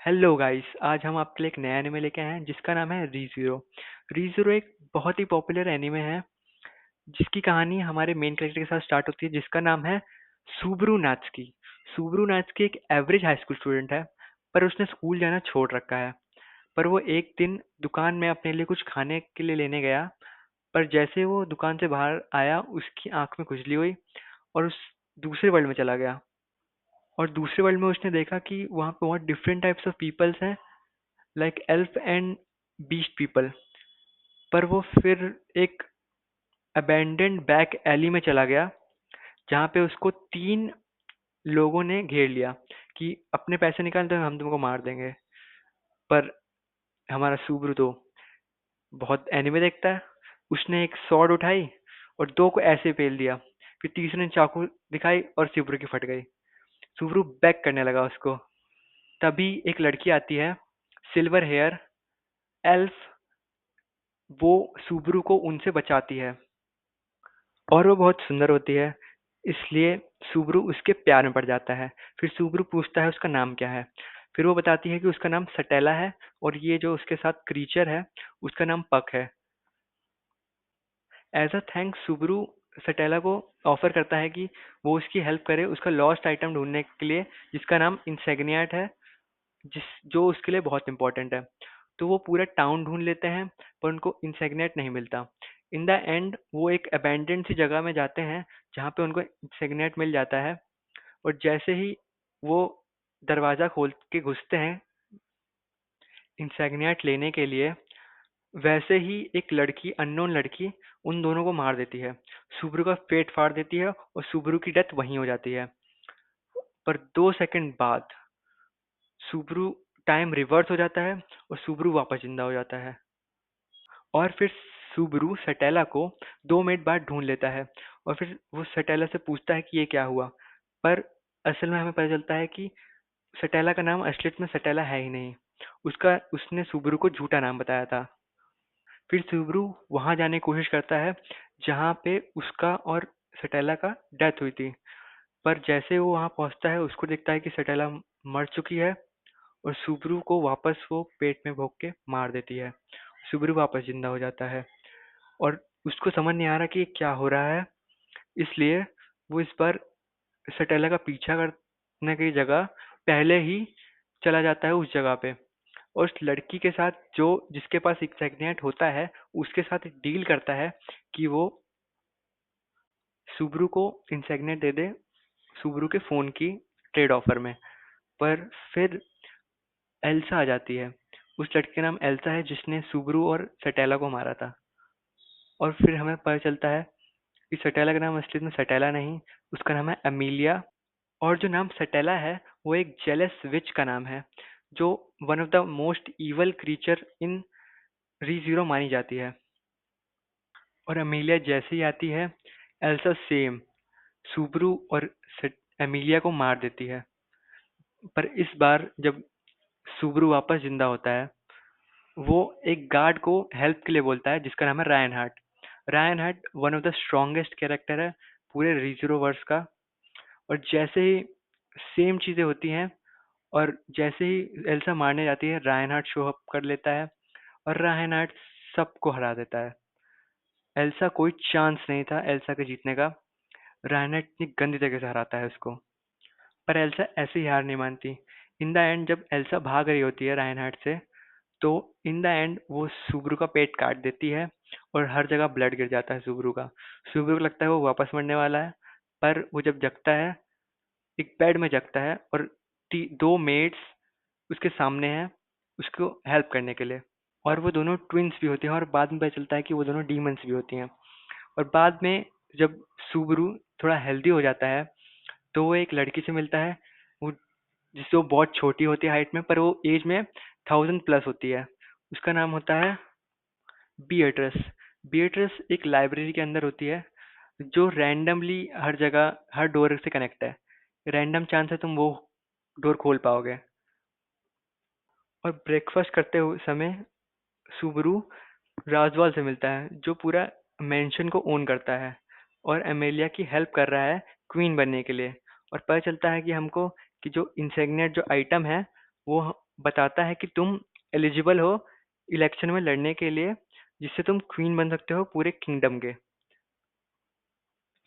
Hello guys, आज हम आपके लिए एक नया एनिमे लेके आए हैं जिसका नाम है रीज़ीरो। रीज़ीरो एक बहुत ही पॉपुलर एनिमे है जिसकी कहानी हमारे मेन कैरेक्टर के साथ स्टार्ट होती है जिसका नाम है सुब्रू नात्सुकी। सुब्रू नात्सुकी एक एवरेज हाई स्कूल स्टूडेंट है, पर उसने स्कूल जाना छोड़ रखा है। पर वो एक दिन दुकान में अपने लिए कुछ खाने के लिए लेने गया, पर जैसे वो दुकान से बाहर आया उसकी आंख में खुजली हुई और उस दूसरे वर्ल्ड में चला गया। और दूसरे वर्ल्ड में उसने देखा कि वहाँ पे बहुत डिफरेंट टाइप्स ऑफ पीपल्स हैं, like elf and beast people. पर वो फिर एक अबैंडन्ड बैक एली में चला गया जहाँ पे उसको तीन लोगों ने घेर लिया कि अपने पैसे निकाल दो, हम तुमको मार देंगे। पर हमारा सुब्रू तो बहुत एनिमे देखता है, उसने एक सॉर्ड उठाई और दो को ऐसे पेल दिया। फिर तीसरे ने चाकू दिखाई और सुब्रू की फट गई। सुब्रू बैक करने लगा उसको। तभी एक लड़की आती है, सिल्वर हेयर एल्फ। वो सुब्रू को उनसे बचाती है और वो बहुत सुंदर होती है, इसलिए सुब्रू उसके प्यार में पड़ जाता है। फिर सुब्रू पूछता है उसका नाम क्या है। फिर वो बताती है कि उसका नाम सटेला है और ये जो उसके साथ क्रीचर है उसका नाम पक है। एज अ थैंक्स सुब्रू सटेला को ऑफर करता है कि वो उसकी हेल्प करे उसका लॉस्ट आइटम ढूंढने के लिए जिसका नाम इंसेग्नियाट है, जिस जो उसके लिए बहुत इंपॉर्टेंट है। तो वो पूरा टाउन ढूंढ लेते हैं पर उनको इंसेग्नेट नहीं मिलता। इन द एंड वो एक अबैंडन्ड सी जगह में जाते हैं जहाँ पे उनको इंसेग्नेट मिल जाता है। और जैसे ही वो दरवाज़ा खोल के घुसते हैं इंसेग्नेट लेने के लिए, वैसे ही एक लड़की, अननोन लड़की, उन दोनों को मार देती है। सुब्रू का पेट फाड़ देती है और सुब्रू की डेथ वहीं हो जाती है। पर 2 सेकंड बाद सुब्रू टाइम रिवर्स हो जाता है और सुब्रू वापस जिंदा हो जाता है। और फिर सुब्रू सटेला को 2 मिनट बाद ढूंढ लेता है और फिर वो सटेला से पूछता है कि ये क्या हुआ। पर असल में हमें पता चलता है कि सटेला का नाम असलियत में सटेला है ही नहीं, उसका उसने सुब्रू को झूठा नाम बताया था। फिर सुब्रू वहां जाने की कोशिश करता है जहाँ पे उसका और सटेला का डेथ हुई थी। पर जैसे वो वहां पहुंचता है उसको देखता है कि सटेला मर चुकी है और सुब्रू को वापस वो पेट में भोग के मार देती है। सुब्रू वापस जिंदा हो जाता है और उसको समझ नहीं आ रहा कि ये क्या हो रहा है, इसलिए वो इस बार सटेला का पीछा करने की जगह पहले ही चला जाता है उस जगह पे। और उस लड़की के साथ जो जिसके पास इंसेग्निएट होता है उसके साथ डील करता है कि वो सुब्रू को इंसेग्निएट दे दे सुब्रू के फोन की ट्रेड ऑफर में। पर फिर एल्सा आ जाती है। उस लड़के का नाम एल्सा है जिसने सुब्रू और सटेला को मारा था। और फिर हमें पता चलता है कि सटेला का नाम असलियत में सटेला नहीं, उसका नाम है अमीलिया। और जो नाम सटेला है वो एक जेलस विच का नाम है जो one of the most evil creature in Re Zero मानी जाती है। और अमीलिया जैसे ही आती है, एल्सा सेम सुब्रू और अमीलिया को मार देती है। पर इस बार जब सुब्रू वापस जिंदा होता है, वो एक गार्ड को हेल्प के लिए बोलता है जिसका नाम है Ryan heart. Ryan heart one of the strongest character है पूरे रीज़ीरो वर्स का। और जैसे ही सेम चीजें होती हैं और जैसे ही एल्सा मारने जाती है, रायन हार्ट शो अप कर लेता है और रायन हार्ट सबको हरा देता है। एल्सा कोई चांस नहीं था एल्सा के जीतने का। रायन हार्ट इतनी गंदी तरह से हराता है उसको। पर एल्सा ऐसे ही हार नहीं मानती। इन द एंड जब एल्सा भाग रही होती है रायनहार्ट से, तो इन द एंड वो सुब्रू का पेट काट देती है और हर जगह ब्लड गिर जाता है सुब्रू का। सुब्रू को लगता है वो वापस मरने वाला है, पर वो जब जगता है एक बेड में जगता है और दो मेड्स उसके सामने हैं उसको हेल्प करने के लिए। और वो दोनों ट्विंस भी होती हैं और बाद में पता चलता है कि वो दोनों डीमंस भी होती हैं। और बाद में जब सुब्रू थोड़ा हेल्दी हो जाता है तो वो एक लड़की से मिलता है, वो जिससे वो बहुत छोटी होती है हाइट में, पर वो एज में 1000+ होती है। उसका नाम होता है बियट्रस। बियट्रस एक लाइब्रेरी के अंदर होती है जो रैंडमली हर जगह हर डोर से कनेक्ट है। रैंडम चांस है तुम वो डोर खोल पाओगे। और ब्रेकफास्ट करते हुए समय सुबरू राजवाल से मिलता है जो पूरा मेंशन को ओन करता है और एमेलिया की हेल्प कर रहा है क्वीन बनने के लिए। और पता चलता है कि हमको कि जो इंसेग्नेट जो आइटम है वो बताता है कि तुम एलिजिबल हो इलेक्शन में लड़ने के लिए, जिससे तुम क्वीन बन सकते हो पूरे किंगडम के।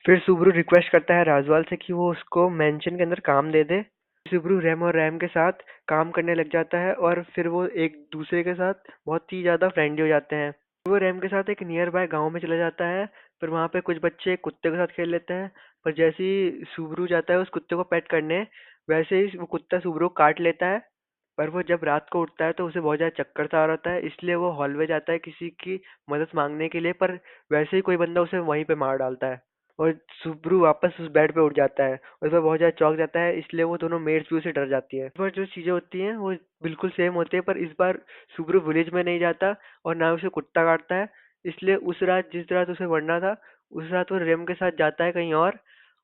फिर सुब्रू रिक्वेस्ट करता है राजवाल से कि वो उसको मेंशन के अंदर काम दे दे। सुब्रू रैम और रैम के साथ काम करने लग जाता है और फिर वो एक दूसरे के साथ बहुत ही ज़्यादा फ्रेंडली हो जाते हैं। वो रैम के साथ एक नियर बाय गाँव में चला जाता है, पर वहाँ पे कुछ बच्चे कुत्ते के साथ खेल लेते हैं। पर जैसे ही सुब्रू जाता है उस कुत्ते को पेट करने, वैसे ही वो कुत्ता सुब्रू को काट लेता है। पर वो जब रात को उठता है तो उसे बहुत ज़्यादा चक्कर सा आ रहा होता है, इसलिए वो हॉल में जाता है किसी की मदद मांगने के लिए, पर वैसे ही कोई बंदा उसे वहीं पे मार डालता है। और सुब्रू वापस उस बेड पे उठ जाता है और इस बार बहुत ज़्यादा चौंक जाता है, इसलिए वो दोनों मेड्स भी उसे डर जाती है। इस बार जो चीज़ें होती हैं वो बिल्कुल सेम होती है, पर इस बार सुब्रू विलेज में नहीं जाता और ना उसे कुत्ता काटता है। इसलिए उस रात जिस रात उसे मरना था, उस रात वो रेम के साथ जाता है कहीं और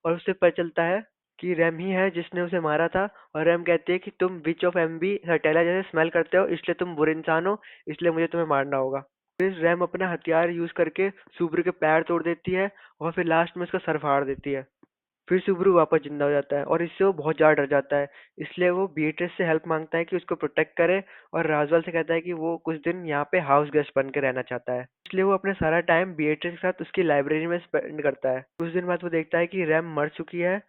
उसे पता चलता है कि रैम ही है जिसने उसे मारा था। और रैम कहती है कि तुम विच ऑफ एमबी सटेला जैसे स्मेल करते हो, इसलिए तुम बुरे इंसान हो, इसलिए मुझे तुम्हें मारना होगा। फिर रैम अपना हथियार यूज करके सुब्रू के पैर तोड़ देती है और फिर लास्ट में उसका सर फाड़ देती है। फिर सुब्रू वापस जिंदा हो जाता है और इससे वो बहुत ज़्यादा डर जाता है, इसलिए वो बीएट्रिस से हेल्प मांगता है कि उसको प्रोटेक्ट करे। और राजवाल से कहता है कि वो कुछ दिन यहाँ पे हाउस गेस्ट बन के रहना चाहता है, इसलिए वो अपना सारा टाइम बीएट्रिस के साथ उसकी लाइब्रेरी में स्पेंड करता है। कुछ दिन बाद वो देखता है कि रैम मर चुकी है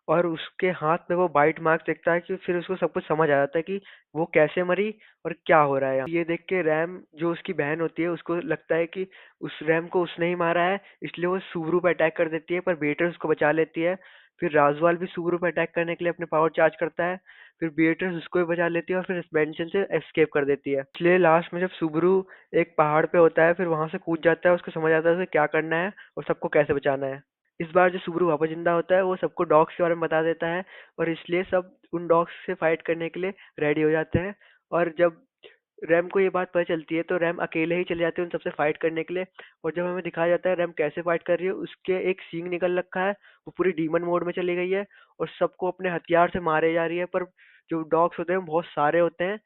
और उसके हाथ में वो बाइट मार्क्स देखता है, कि फिर उसको सब कुछ समझ आ जाता है कि वो कैसे मरी और क्या हो रहा है यहाँ। ये देख के रैम जो उसकी बहन होती है उसको लगता है कि उस रैम को उसने ही मारा है, इसलिए वो सुब्रू पे अटैक कर देती है, पर बीएट्रिस उसको बचा लेती है। फिर राजवाल भी सुब्रू पे अटैक करने के लिए अपने पावर चार्ज करता है, फिर बीएट्रिस उसको भी बचा लेती है और फिर इस मेंशन से एस्केप कर देती है। इसलिए लास्ट में जब सुब्रू एक पहाड़ पे होता है, फिर वहां से कूद जाता है, उसको समझ आता है उसे क्या करना है और सबको कैसे बचाना है। इस बार जो सुब्रू वापस जिंदा होता है वो सबको डॉग्स के बारे में बता देता है, और इसलिए सब उन डॉग्स से फाइट करने के लिए रेडी हो जाते हैं। और जब रैम को ये बात पता चलती है तो रैम अकेले ही चले जाते हैं उन सबसे फाइट करने के लिए। और जब हमें दिखाया जाता है रैम कैसे फाइट कर रही है, उसके एक सींग निकल रखा है, वो पूरी डीमन मोड में चली गई है और सबको अपने हथियार से मारे जा रही है। पर जो डॉग्स होते हैं वो बहुत सारे होते हैं,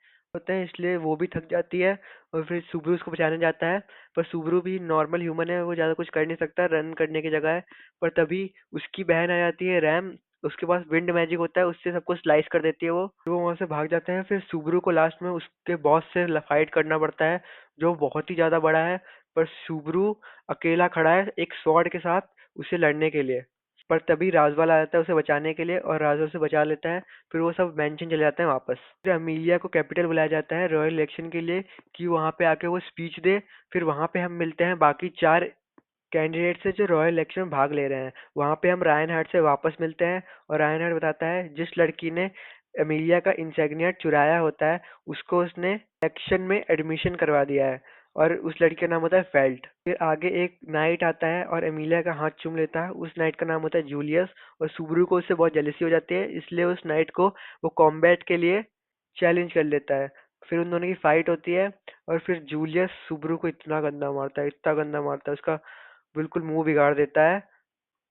इसलिए वो भी थक जाती है। और फिर सुब्रू उसको बचाने जाता है, पर सुब्रू भी नॉर्मल ह्यूमन है, वो ज़्यादा कुछ कर नहीं सकता रन करने की जगह है। पर तभी उसकी बहन आ जाती है रैम, उसके पास विंड मैजिक होता है, उससे सबको स्लाइस कर देती है वो वहां से भाग जाते हैं। फिर सुब्रू को लास्ट में उसके बॉस से फाइट करना पड़ता है, जो बहुत ही ज्यादा बड़ा है। पर सुब्रू अकेला खड़ा है एक स्वॉर्ड के साथ उसे लड़ने के लिए। पर तभी राजवाल आ जाता है उसे बचाने के लिए और राजवाल उसे बचा लेता है। फिर वो सब मेंशन चले जाते हैं वापस। फिर अमीलिया को कैपिटल बुलाया जाता है रॉयल इलेक्शन के लिए, कि वहां पे आके वो स्पीच दे। फिर वहां पे हम मिलते हैं बाकी 4 कैंडिडेट से जो रॉयल इलेक्शन में भाग ले रहे हैं। वहां पे हम रायन हार्ट से वापस मिलते हैं और रायन हार्ट बताता है जिस लड़की ने एमिलिया का इंसेग्निया चुराया होता है, उसको उसने इलेक्शन में एडमिशन करवा दिया है, और उस लड़की का नाम होता है फेल्ट। फिर आगे एक नाइट आता है और एमिलिया का हाथ चूम लेता है, उस नाइट का नाम होता है जूलियस। और सुब्रू को उससे बहुत जेलसी हो जाती है, इसलिए उस नाइट को वो कॉम्बैट के लिए चैलेंज कर लेता है। फिर उन दोनों की फाइट होती है और फिर जूलियस सुब्रू को इतना गंदा मारता है, इतना गंदा मारता है, उसका बिल्कुल मुंह बिगाड़ देता है।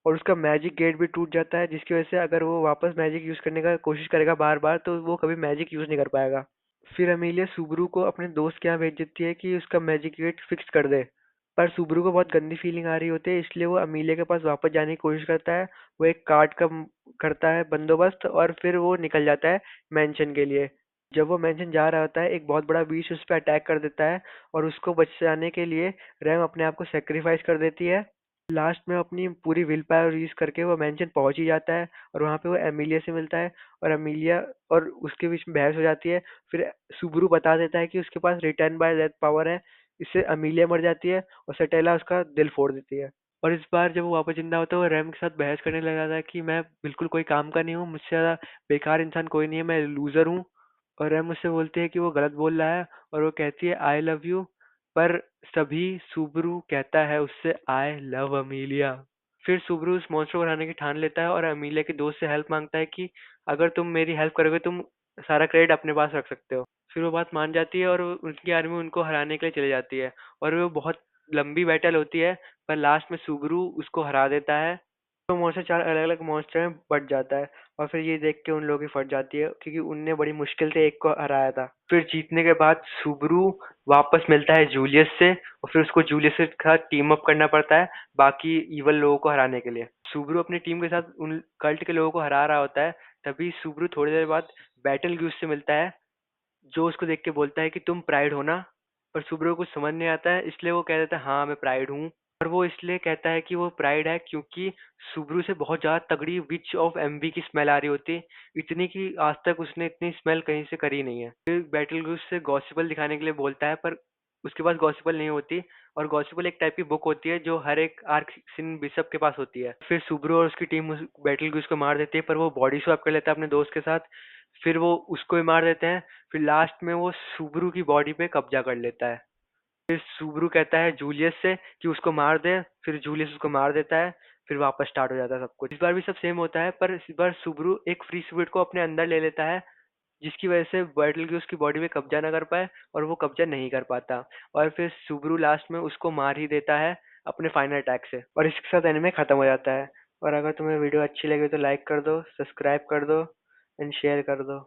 और उसका मैजिक गेट भी टूट जाता है, जिसकी वजह से अगर वो वापस मैजिक यूज करने का कोशिश करेगा बार बार तो वो कभी मैजिक यूज नहीं कर पाएगा। फिर अमीलिया सुब्रू को अपने दोस्त के यहाँ भेज देती है कि उसका मैजिक गेट फिक्स कर दे। पर सुब्रू को बहुत गंदी फीलिंग आ रही होती है, इसलिए वो अमीलिया के पास वापस जाने की कोशिश करता है। वो एक कार्ड का करता है बंदोबस्त और फिर वो निकल जाता है मेंशन के लिए। जब वो मेंशन जा रहा होता है एक बहुत बड़ा बीच उस पर अटैक कर देता है, और उसको बचाने के लिए रैम अपने आप को सेक्रीफाइस कर देती है। लास्ट में अपनी पूरी विल पावर यूज करके वो मेंशन पहुंच ही जाता है, और वहां पे वो एमिलिया से मिलता है। और एमिलिया और उसके बीच में बहस हो जाती है। फिर सुब्रू बता देता है कि उसके पास रिटर्न बाय डेथ पावर है, इससे अमीलिया मर जाती है और सटेला उसका दिल फोड़ देती है। और इस बार जब वो वापस जिंदा होता है वो रैम के साथ बहस करने लगा था कि मैं बिल्कुल कोई काम का नहीं हूँ, मुझसे ज्यादा बेकार इंसान कोई नहीं है, मैं लूजर हूँ। और रैम मुझसे बोलती है कि वो गलत बोल रहा है, और वो कहती है आई लव यू। पर तभी सुब्रू कहता है उससे आई लव अमीलिया। फिर सुब्रू उस मॉन्स्टर को हराने की ठान लेता है और अमीलिया के दोस्त से हेल्प मांगता है कि अगर तुम मेरी हेल्प करोगे तुम सारा क्रेडिट अपने पास रख सकते हो। फिर वो बात मान जाती है और उनकी आर्मी उनको हराने के लिए चली जाती है। और वो बहुत लंबी बैटल होती है, पर लास्ट में सुब्रू उसको हरा देता है। तो मॉन्स्टर 4 अलग-अलग मॉन्स्टर में बँट जाता है, और फिर ये देख के उन लोगों की फट जाती है, क्योंकि उनने बड़ी मुश्किल से एक को हराया था। फिर जीतने के बाद सुब्रू वापस मिलता है जूलियस से, और फिर उसको जूलियस के साथ टीम अप करना पड़ता है बाकी इवल लोगों को हराने के लिए। सुब्रू अपनी टीम के साथ उन कल्ट के लोगों को हरा रहा होता है, तभी सुब्रू थोड़ी देर बाद बैटल ग्यूज से मिलता है, जो उसको देख के बोलता है कि तुम प्राइड हो ना। पर सुब्रू को कुछ समझ नहीं आता है, इसलिए वो कह देता है हाँ मैं प्राइड हूँ। और वो इसलिए कहता है कि वो प्राइड है क्योंकि सुब्रू से बहुत ज्यादा तगड़ी विच ऑफ एमबी की स्मेल आ रही होती है, इतनी कि आज तक उसने इतनी स्मेल कहीं से करी नहीं है। फिर बैटल ग्रुप से गॉसिबल दिखाने के लिए बोलता है, पर उसके पास गॉसिबल नहीं होती। और गॉसिबल एक टाइप की बुक होती है जो हर एक आर्क सिन बिशप के पास होती है। फिर सुब्रू और उसकी टीम उस बैटल ग्रुप को मार देती है, पर वो बॉडी स्वैप कर लेता है अपने दोस्त के साथ। फिर वो उसको भी मार देते हैं। फिर लास्ट में वो सुब्रू की बॉडी पे कब्जा कर लेता है। फिर सुब्रू कहता है जूलियस से कि उसको मार दे, फिर जूलियस उसको मार देता है। फिर वापस स्टार्ट हो जाता है सब कुछ। इस बार भी सब सेम होता है, पर इस बार सुब्रू एक फ्री स्पिरिट को अपने अंदर ले लेता है, जिसकी वजह से बैटल की उसकी बॉडी पे कब्जा ना कर पाए, और वो कब्जा नहीं कर पाता। और फिर सुब्रू लास्ट में उसको मार ही देता है अपने फाइनल अटैक से, और इसके साथ एनिमे खत्म हो जाता है। और अगर तुम्हें वीडियो अच्छी लगी तो लाइक कर दो, सब्सक्राइब कर दो एंड शेयर कर दो।